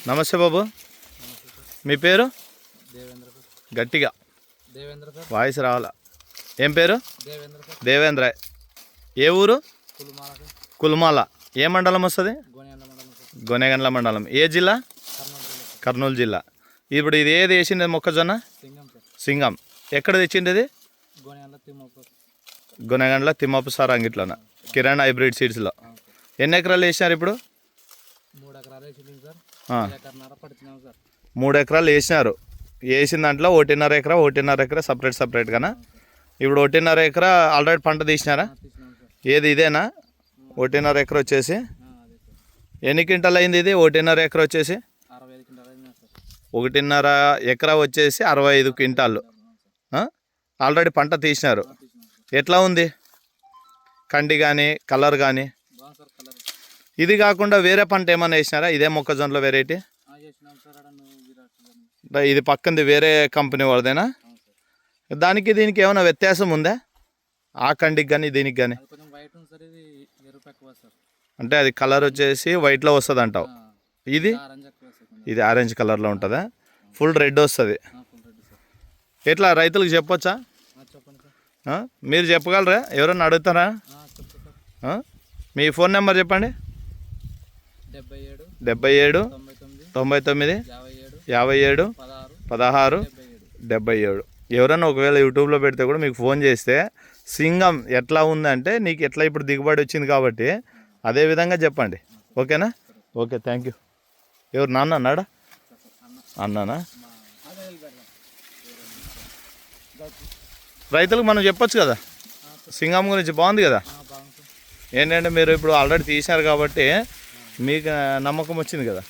నమస్తే బాబు, మీ పేరు? దేవేంద్ర. గట్టిగా దేవేంద్ర సార్. వాయిస్ రావాలా. ఏం పేరు? దేవేంద్ర సార్. దేవేంద్ర. ఏ ఊరు? కులుమాల సార్. కుల్మాల. ఏ మండలం వస్తుంది? గోనెగండ్ల మండలం సార్. గొనెగండ్ల మండలం. ఏ జిల్లా? కర్నూలు జిల్లా సార్. కర్నూలు జిల్లా. ఇప్పుడు ఇది ఏది వేసింది మొక్కజొన్న? సింగం సార్. సింగం. ఎక్కడ తెచ్చింది ఇది? గోనెగండ్ల తిమ్మప్ప. గొనెగండ్ల తిమ్మప్ప సార్ అంగిట్లోన కిరణ్ హైబ్రిడ్ సీడ్స్లో. ఎన్ని ఎకరాలు వేసినారు ఇప్పుడు? 3 ఎకరాలు వేసింది సార్. ఆ. 1 ఎకరన్నర పడుతున్నాం సార్. 3 ఎకరాలు వేసినారు. వేసిన దాంట్లో 1.5 ఎకరా సపరేట్గానా? ఇప్పుడు 1.5 ఎకరా ఆల్రెడీ పంట తీసినారా? తీసినాం సార్. ఏది ఇదేనా? 1.5 ఎకరా వచ్చేసి అదే సార్. ఎన్ని క్వింటాలు అయింది ఇది? 1.5 ఎకరా వచ్చేసి 65 క్వింటాలు అయింది సార్. 1.5 ఎకరా వచ్చేసి 65 క్వింటాలు ఆల్రెడీ పంట తీసినారు. తీసినాం సార్. ఎట్లా ఉంది కండి కానీ కలర్ కానీ? బాగుంది సార్ కలర్. ఇది కాకుండా వేరే పంట ఏమైనా వేసినారా? ఇదే మొక్కజొన్నలో వెరైటీ? చేసినాం సార్. అక్కడ విరాట్. ఇది పక్కంది వేరే కంపెనీ వాళ్ళదేనా? అవును సార్. దానికి దీనికి ఏమైనా వ్యత్యాసం ఉందా? ఆ కండికి కానీ దీనికి కానీ? అది కొంచెం వైట్ ఉంది సార్. ఇది ఎరుపు ఎక్కువ సార్. అంటే అది కలర్ వచ్చేసి వైట్లో వస్తుంది అంటావు. ఇది ఆరెంజ్ ఎక్కువ సార్. ఇది ఆరెంజ్ కలర్లో ఉంటుందా? ఫుల్ రెడ్ వస్తుంది. Full red sir. ఎట్లా రైతులకు చెప్పొచ్చా? చెప్పండి సార్. మీరు చెప్పగలరా? ఎవరన్నా అడుగుతారా? చెప్తా సార్. మీ ఫోన్ నెంబర్ చెప్పండి. 77 77 99 99 57 57 16 77. ఎవరన్నా ఒకవేళ యూట్యూబ్లో పెడితే కూడా మీకు ఫోన్ చేస్తే సింగం ఎట్లా ఉందంటే నీకు ఎట్లా ఇప్పుడు దిగుబడి వచ్చింది కాబట్టి అదే విధంగా చెప్పండి. ఓకేనా? Okay, thank you. ఎవరు నాన్న అన్నాడా? అన్నానా? రైతులకు మనం చెప్పొచ్చు కదా సింగం గురించి. బాగుంది కదా. ఏంటంటే మీరు ఇప్పుడు ఆల్రెడీ తీశారు కాబట్టి మీకు నమ్మకం వచ్చింది కదా.